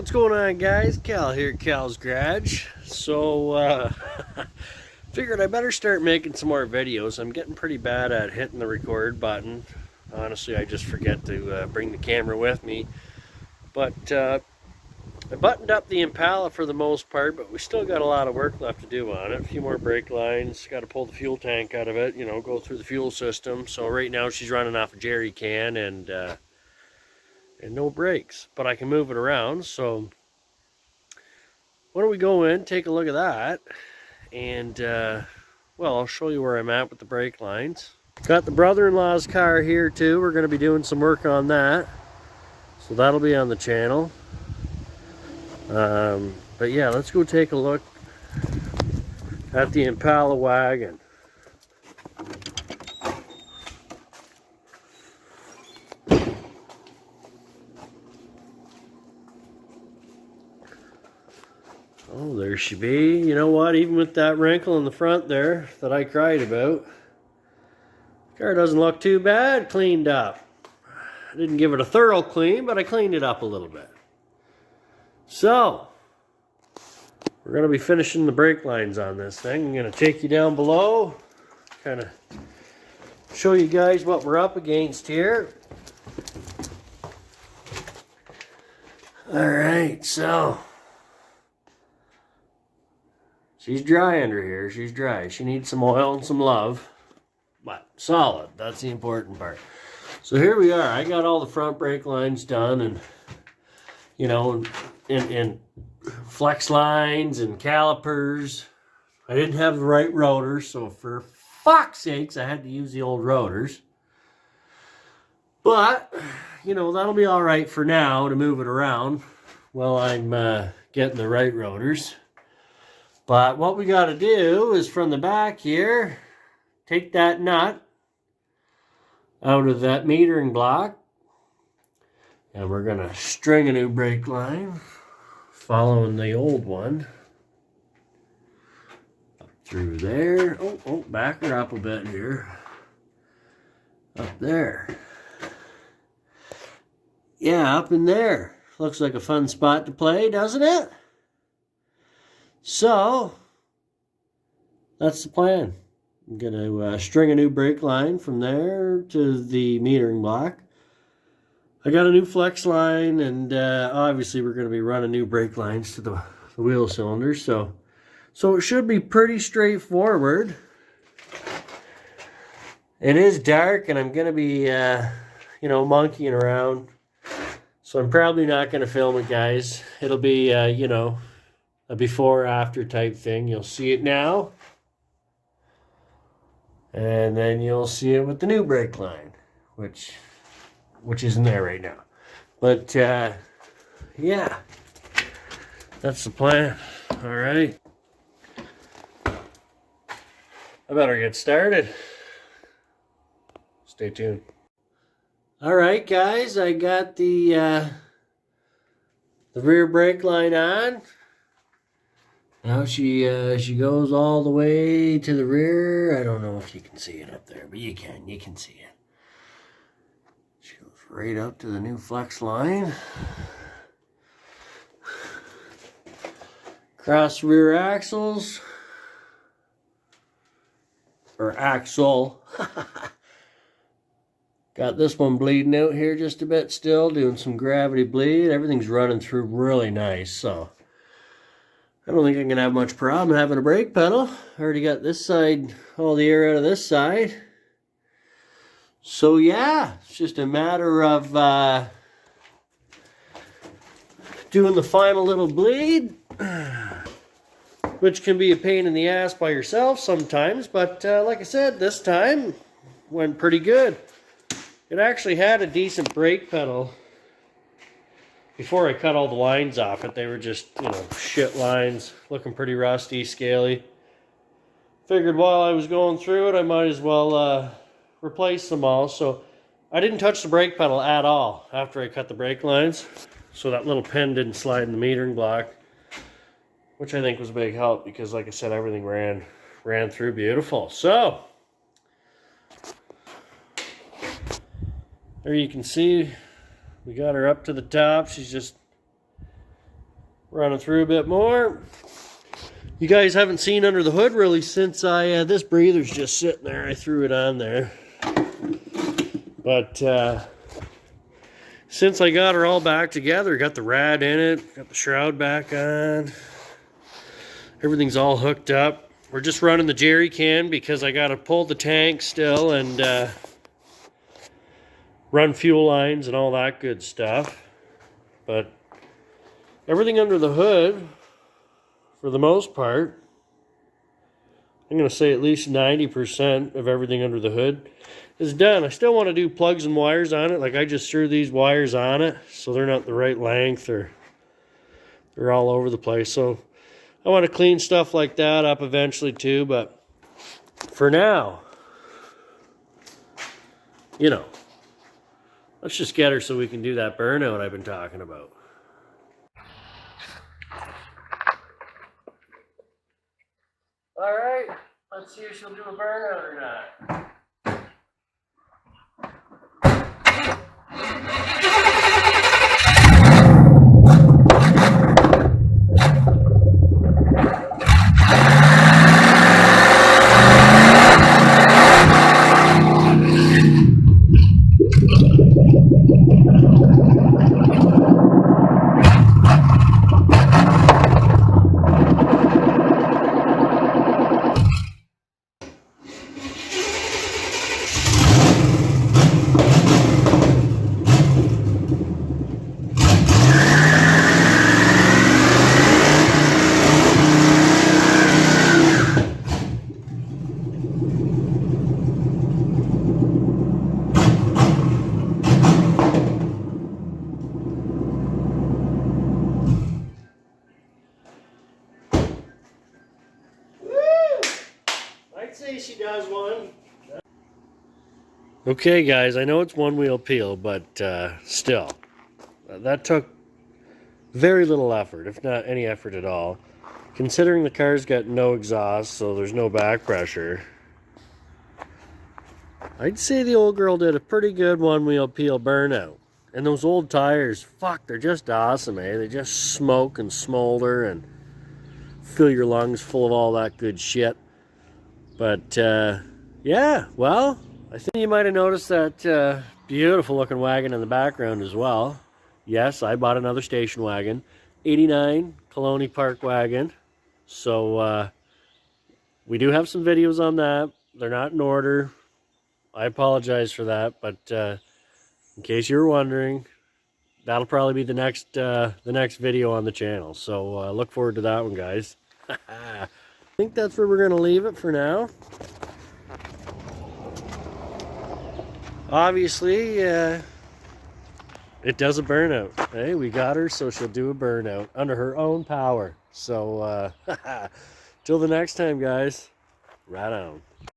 What's going on, guys? Cal here at Cal's Garage. So figured I better start making some more videos. I'm getting pretty bad at hitting the record button. Honestly, I just forget to bring the camera with me. But I buttoned up the Impala for the most part, but we still got a lot of work left to do on it. A few more brake lines, got to pull the fuel tank out of it, you know, go through the fuel system. So right now she's running off a jerry can and no brakes, but I can move it around. So why don't we go in, take a look at that, and well, I'll show you where I'm at with the brake lines. Got the brother-in-law's car here too. We're going to be doing some work on that, so that'll be on the channel. But yeah, let's go take a look at the Impala wagon. Oh, there she be. You know what? Even with that wrinkle in the front there that I cried about, the car doesn't look too bad cleaned up. I didn't give it a thorough clean, but I cleaned it up a little bit. So, we're going to be finishing the brake lines on this thing. I'm going to take you down below, kind of show you guys what we're up against here. Alright, so she's dry under here. She's dry. She needs some oil and some love. But solid. That's the important part. So here we are. I got all the front brake lines done, and you know, in flex lines and calipers. I didn't have the right rotors, so for fuck's sakes I had to use the old rotors. But you know, that'll be all right for now to move it around while I'm getting the right rotors. But what we got to do is from the back here, take that nut out of that metering block, and we're going to string a new brake line following the old one up through there. Oh, back her up a bit here. Up there. Yeah, up in there. Looks like a fun spot to play, doesn't it? So, that's the plan. I'm going to string a new brake line from there to the metering block. I got a new flex line, and obviously we're going to be running new brake lines to the wheel cylinders. So it should be pretty straightforward. It is dark, and I'm going to be, you know, monkeying around. So I'm probably not going to film it, guys. It'll be, you know, a before-after type thing. You'll see it now, and then you'll see it with the new brake line, which isn't there right now. But yeah, that's the plan. All right, I better get started. Stay tuned. All right, guys, I got the rear brake line on. Now she goes all the way to the rear. I don't know if you can see it up there, but you can see it. She goes right up to the new flex line. Cross rear axles. Or axle. Got this one bleeding out here just a bit still, doing some gravity bleed. Everything's running through really nice, so I don't think I'm going to have much problem having a brake pedal. I already got this side, all the air out of this side. So yeah, it's just a matter of doing the final little bleed, which can be a pain in the ass by yourself sometimes. But like I said, this time went pretty good. It actually had a decent brake pedal before I cut all the lines off it. They were just, you know, shit lines, looking pretty rusty, scaly. Figured while I was going through it, I might as well replace them all. So I didn't touch the brake pedal at all after I cut the brake lines. So that little pin didn't slide in the metering block, which I think was a big help because, like I said, everything ran through beautiful. So there you can see we got her up to the top. She's just Running through a bit more. You guys haven't seen under the hood really since this breather's just sitting there. I threw it on there. But since I got her all back together, got the rad in it, got the shroud back on, everything's all hooked up. We're just running the jerry can because I got to pull the tank still and run fuel lines and all that good stuff. But everything under the hood, for the most part, I'm going to say at least 90% of everything under the hood is done. I still want to do plugs and wires on it. Like I just threw these wires on it so they're not the right length or they're all over the place. So I want to clean stuff like that up eventually too. But for now, you know, let's just get her so we can do that burnout I've been talking about. All right, let's see if she'll do a burnout or not. I'd say she does one. Okay guys, I know it's one wheel peel, but still, that took very little effort, if not any effort at all. Considering the car's got no exhaust, so there's no back pressure, I'd say the old girl did a pretty good one wheel peel burnout. And those old tires, fuck, they're just awesome, eh? They just smoke and smolder and fill your lungs full of all that good shit. But yeah, well, I think you might have noticed that beautiful looking wagon in the background as well. Yes, I bought another station wagon, 89 Colony Park wagon. So we do have some videos on that. They're not in order. I apologize for that, but in case you were wondering, that'll probably be the next video on the channel. So look forward to that one, guys. I think that's where we're going to leave it for now. Obviously, it does a burnout. Hey, we got her, so she'll do a burnout under her own power. So, till the next time, guys, right on.